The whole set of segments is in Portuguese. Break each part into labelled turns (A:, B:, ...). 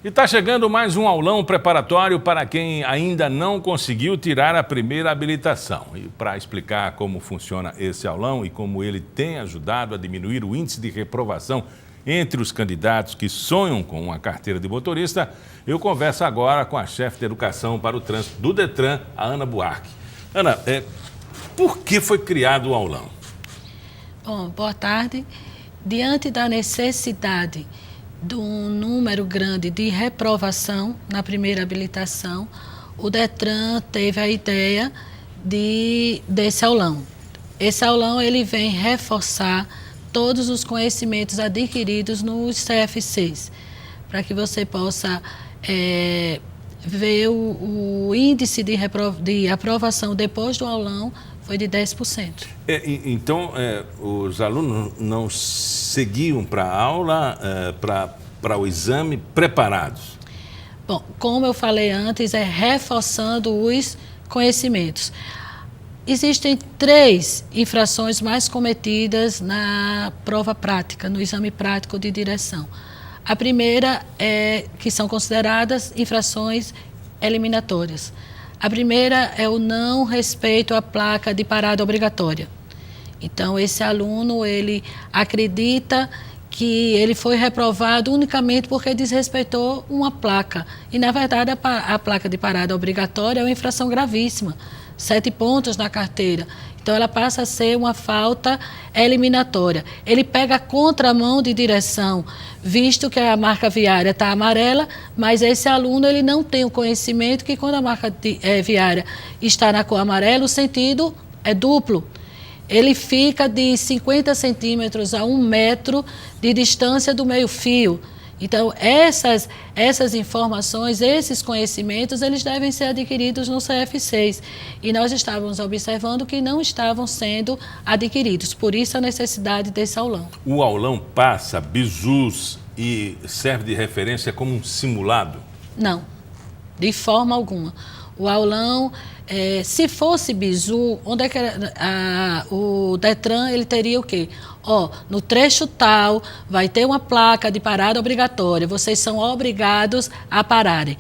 A: E está chegando mais um aulão preparatório para quem ainda não conseguiu tirar a primeira habilitação. E para explicar como funciona esse aulão e como ele tem ajudado a diminuir o índice de reprovação entre os candidatos que sonham com uma carteira de motorista, eu converso agora com a chefe de Educação para o Trânsito do Detran, a Ana Buarque. Ana, por que foi criado o aulão?
B: Bom, boa tarde. Diante da necessidade de um número grande de reprovação na primeira habilitação, o Detran teve a ideia desse aulão. Esse aulão ele vem reforçar todos os conhecimentos adquiridos nos CFCs, para que você possa ver o índice de aprovação depois do aulão foi de 10%.
A: Então, os alunos não seguiam para a aula, para o exame, preparados?
B: Bom, como eu falei antes, é reforçando os conhecimentos. Existem 3 infrações mais cometidas na prova prática, no exame prático de direção. A primeira que são consideradas infrações eliminatórias. A primeira é o não respeito à placa de parada obrigatória. Então, esse aluno, ele acredita que ele foi reprovado unicamente porque desrespeitou uma placa. E, na verdade, a placa de parada obrigatória é uma infração gravíssima, 7 pontos na carteira. Então, ela passa a ser uma falta eliminatória. Ele pega a contramão de direção, visto que a marca viária está amarela, mas esse aluno ele não tem o conhecimento que quando a marca viária está na cor amarela, o sentido é duplo. Ele fica de 50 centímetros a 1 metro de distância do meio-fio. Então, essas informações, esses conhecimentos, eles devem ser adquiridos no CF6. E nós estávamos observando que não estavam sendo adquiridos. Por isso, a necessidade desse aulão.
A: O aulão passa bizus e serve de referência como um simulado?
B: Não, de forma alguma. O aulão, se fosse bizu, onde é que o Detran ele teria o quê? No trecho tal, vai ter uma placa de parada obrigatória, vocês são obrigados a pararem.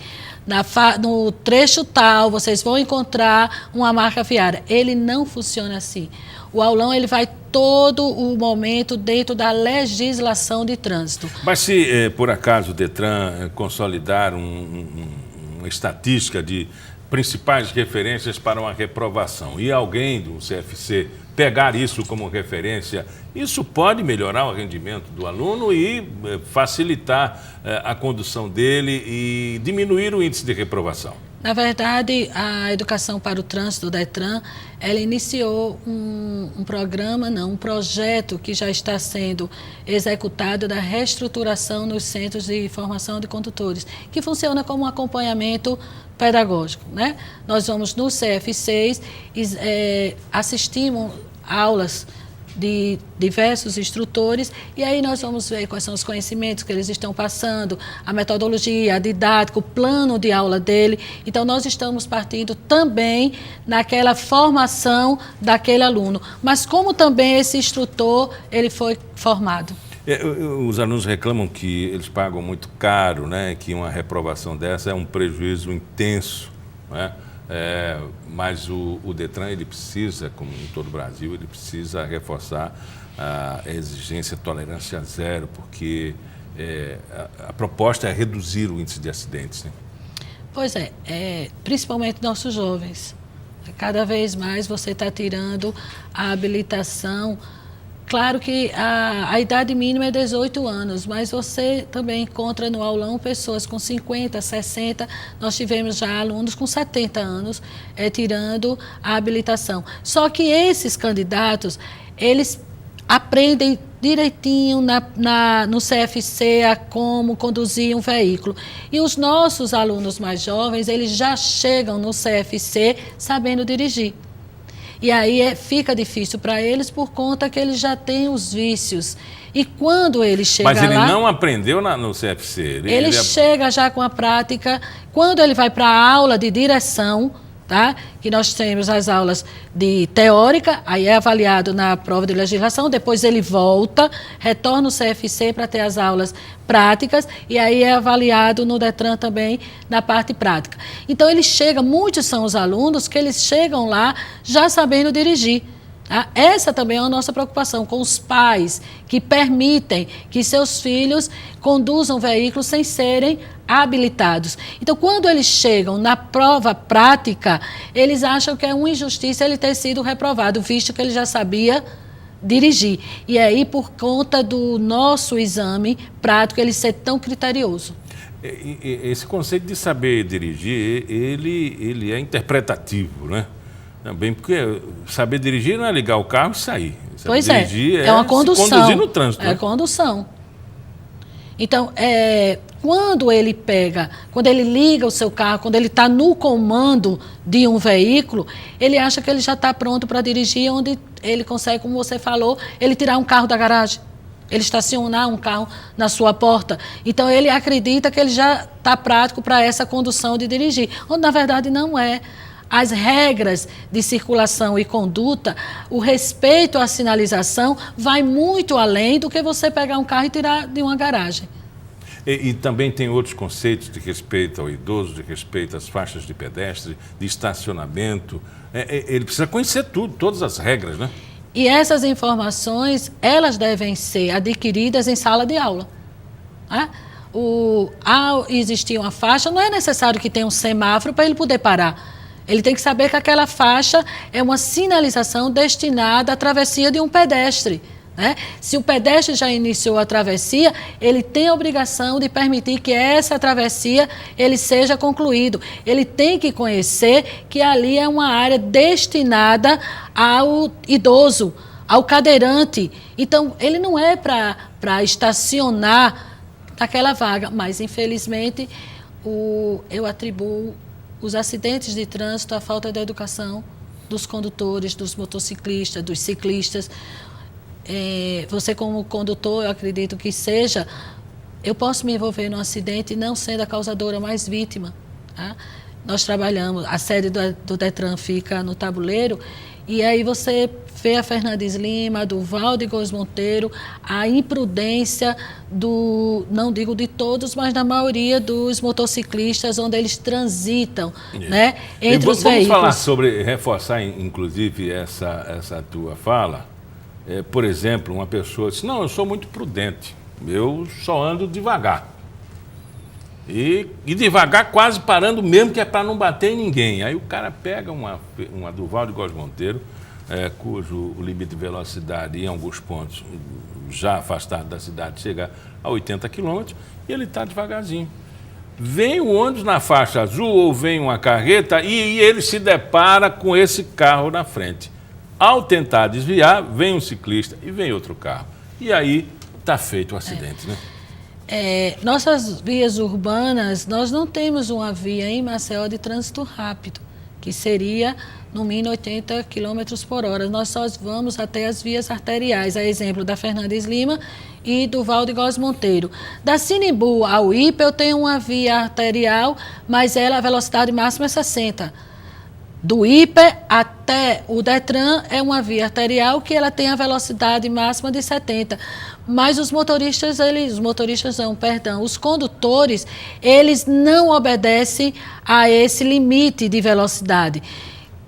B: No trecho tal, vocês vão encontrar uma marca viária. Ele não funciona assim. O aulão ele vai todo o momento dentro da legislação de trânsito.
A: Mas se, por acaso, o Detran consolidar uma estatística de principais referências para uma reprovação e alguém do CFC pegar isso como referência, isso pode melhorar o rendimento do aluno e facilitar a condução dele e diminuir o índice de reprovação.
B: Na verdade, a Educação para o Trânsito do Detran, ela iniciou um projeto que já está sendo executado da reestruturação nos centros de formação de condutores, que funciona como um acompanhamento pedagógico, né? Nós vamos no CF6 assistimos aulas de diversos instrutores e aí nós vamos ver quais são os conhecimentos que eles estão passando, a metodologia, a didática, o plano de aula dele. Então, nós estamos partindo também naquela formação daquele aluno. Mas como também esse instrutor, ele foi formado.
A: Os alunos reclamam que eles pagam muito caro, né? Que uma reprovação dessa é um prejuízo intenso, né? Mas o Detran, ele precisa, como em todo o Brasil, ele precisa reforçar a exigência tolerância zero, porque a proposta é reduzir o índice de acidentes, né?
B: Pois principalmente nossos jovens. Cada vez mais você está tirando a habilitação. Claro que a idade mínima é 18 anos, mas você também encontra no aulão pessoas com 50, 60, nós tivemos já alunos com 70 anos tirando a habilitação. Só que esses candidatos, eles aprendem direitinho no CFC a como conduzir um veículo. E os nossos alunos mais jovens, eles já chegam no CFC sabendo dirigir. E aí fica difícil para eles por conta que eles já têm os vícios. E quando ele chega lá...
A: Mas ele não aprendeu no CFC?
B: Ele chega já com a prática. Quando ele vai para a aula de direção, tá? Que nós temos as aulas de teórica, aí é avaliado na prova de legislação, depois ele volta, retorna o CFC para ter as aulas práticas e aí é avaliado no DETRAN também na parte prática. Então ele chega, muitos são os alunos que eles chegam lá já sabendo dirigir. Tá? Essa também é a nossa preocupação com os pais que permitem que seus filhos conduzam veículos sem serem habilitados. Então, quando eles chegam na prova prática, eles acham que é uma injustiça ele ter sido reprovado, visto que ele já sabia dirigir. E aí, por conta do nosso exame prático, ele ser tão criterioso.
A: Esse conceito de saber dirigir, ele é interpretativo, né? Também porque saber dirigir não é ligar o carro e sair. Saber
B: pois
A: dirigir
B: é uma condução.
A: Se conduzir no trânsito.
B: É condução. Então, quando ele liga o seu carro, quando ele está no comando de um veículo, ele acha que ele já está pronto para dirigir, onde ele consegue, como você falou, ele tirar um carro da garagem, ele estacionar um carro na sua porta. Então, ele acredita que ele já está prático para essa condução de dirigir, onde na verdade não é. As regras de circulação e conduta, o respeito à sinalização vai muito além do que você pegar um carro e tirar de uma garagem.
A: E também tem outros conceitos de respeito ao idoso, de respeito às faixas de pedestre, de estacionamento. Ele precisa conhecer tudo, todas as regras, né?
B: E essas informações, elas devem ser adquiridas em sala de aula. Né? Ao existir uma faixa, não é necessário que tenha um semáforo para ele poder parar. Ele tem que saber que aquela faixa é uma sinalização destinada à travessia de um pedestre. Né? Se o pedestre já iniciou a travessia, ele tem a obrigação de permitir que essa travessia ele seja concluído. Ele tem que conhecer que ali é uma área destinada ao idoso, ao cadeirante. Então, ele não é para estacionar naquela vaga, mas, infelizmente, eu atribuo os acidentes de trânsito à falta de educação dos condutores, dos motociclistas, dos ciclistas. Você como condutor, eu acredito que seja, eu posso me envolver num acidente não sendo a causadora, mas vítima. Tá? Nós trabalhamos, a sede do DETRAN fica no Tabuleiro, e aí você vê a Fernandes Lima, do Valde Góes Monteiro, a imprudência não digo de todos, mas da maioria dos motociclistas, onde eles transitam, né, entre os veículos.
A: Vamos falar reforçar inclusive essa tua fala. Por exemplo, uma pessoa diz, não, eu sou muito prudente, eu só ando devagar. E devagar, quase parando mesmo, que é para não bater em ninguém. Aí o cara pega uma do Valde Góes Monteiro, cujo o limite de velocidade em alguns pontos, já afastado da cidade, chega a 80 km, e ele está devagarzinho. Vem o ônibus na faixa azul ou vem uma carreta e ele se depara com esse carro na frente. Ao tentar desviar, vem um ciclista e vem outro carro. E aí está feito o acidente, né?
B: Nossas vias urbanas, nós não temos uma via em Maceió de trânsito rápido, que seria no mínimo 80 km por hora. Nós só vamos até as vias arteriais, a exemplo da Fernandes Lima e do Valde Góes Monteiro. Da Sinimbu ao IPA eu tenho uma via arterial, mas a velocidade máxima é 60. Do IPE até o DETRAN é uma via arterial que ela tem a velocidade máxima de 70. Mas os condutores, eles não obedecem a esse limite de velocidade.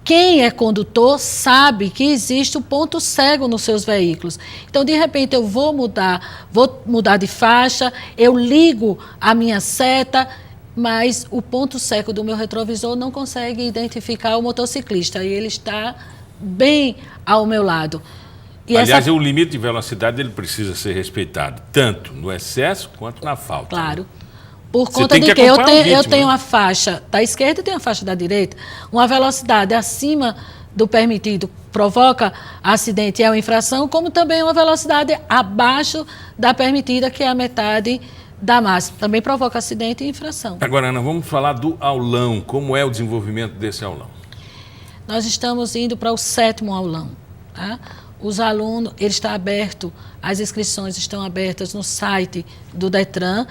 B: Quem é condutor sabe que existe o ponto cego nos seus veículos. Então, de repente, eu vou mudar de faixa, eu ligo a minha seta, mas o ponto cego do meu retrovisor não consegue identificar o motociclista e ele está bem ao meu lado.
A: Aliás, o limite de velocidade ele precisa ser respeitado, tanto no excesso quanto na falta.
B: Claro. Por conta de que eu tenho a faixa da esquerda e tenho a faixa da direita. Uma velocidade acima do permitido provoca acidente e é uma infração, como também uma velocidade abaixo da permitida, que é a metade da máxima. Também provoca acidente e infração.
A: Agora, Ana, vamos falar do aulão. Como é o desenvolvimento desse aulão?
B: Nós estamos indo para o 7º aulão. Tá? Os alunos, ele está aberto, as inscrições estão abertas no site do DETRAN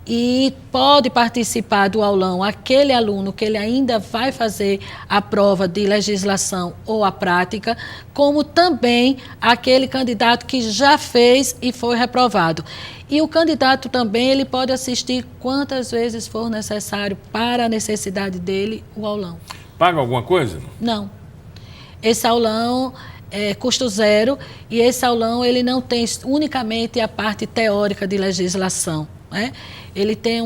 B: e pode participar do aulão aquele aluno que ele ainda vai fazer a prova de legislação ou a prática, como também aquele candidato que já fez e foi reprovado. E o candidato também ele pode assistir quantas vezes for necessário para a necessidade dele o aulão.
A: Paga alguma coisa?
B: Não. Esse aulão é custo zero e esse aulão ele não tem unicamente a parte teórica de legislação, né? Ele tem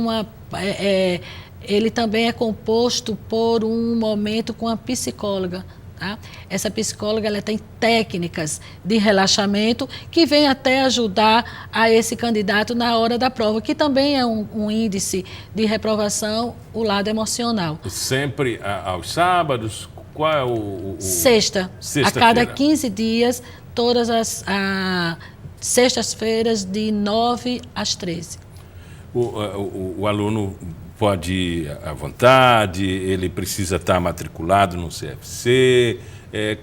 B: ele também é composto por um momento com a psicóloga. Tá? Essa psicóloga ela tem técnicas de relaxamento que vem até ajudar a esse candidato na hora da prova, que também é um índice de reprovação, o lado emocional.
A: Sempre aos sábados? Qual é
B: Sexta. A cada 15 dias, todas as sextas-feiras, de 9 às 13.
A: O aluno pode ir à vontade, ele precisa estar matriculado no CFC.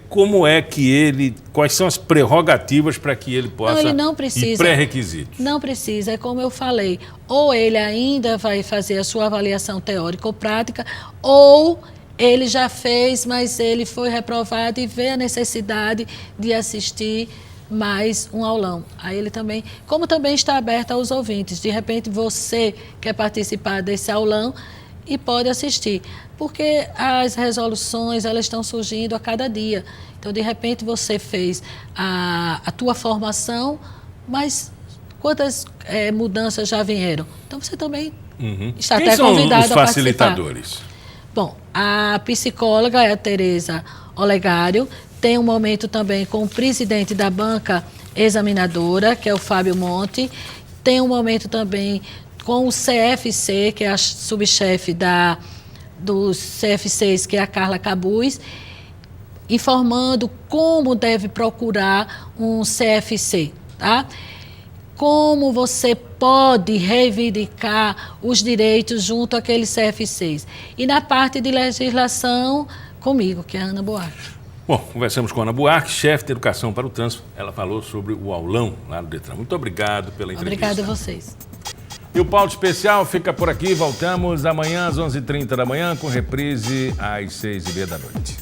A: Como é que quais são as prerrogativas para que ele possa...
B: Não, ele não precisa.
A: E pré-requisitos?
B: Não precisa, é como eu falei. Ou ele ainda vai fazer a sua avaliação teórica ou prática, ou ele já fez, mas ele foi reprovado e vê a necessidade de assistir mais um aulão. Aí ele também, como também está aberto aos ouvintes, de repente você quer participar desse aulão e pode assistir, porque as resoluções elas estão surgindo a cada dia. Então, de repente você fez a tua formação, mas quantas mudanças já vieram? Então você também está até convidado a participar. Quem são os facilitadores? Bom, a psicóloga é a Tereza Olegário. Tem um momento também com o presidente da banca examinadora, que é o Fábio Monte. Tem um momento também com o CFC, que é a subchefe dos CFCs, que é a Carla Cabuz, informando como deve procurar um CFC, tá? Como você pode reivindicar os direitos junto àqueles CFCs. E na parte de legislação, comigo, que é a Ana Buarque.
A: Bom, conversamos com a Ana Buarque, chefe de Educação para o Trânsito. Ela falou sobre o aulão lá no Detran. Muito obrigado pela entrevista.
B: Obrigada a vocês.
A: E o Pauta Especial fica por aqui. Voltamos amanhã às 11h30 da manhã, com reprise às 6h30 da noite.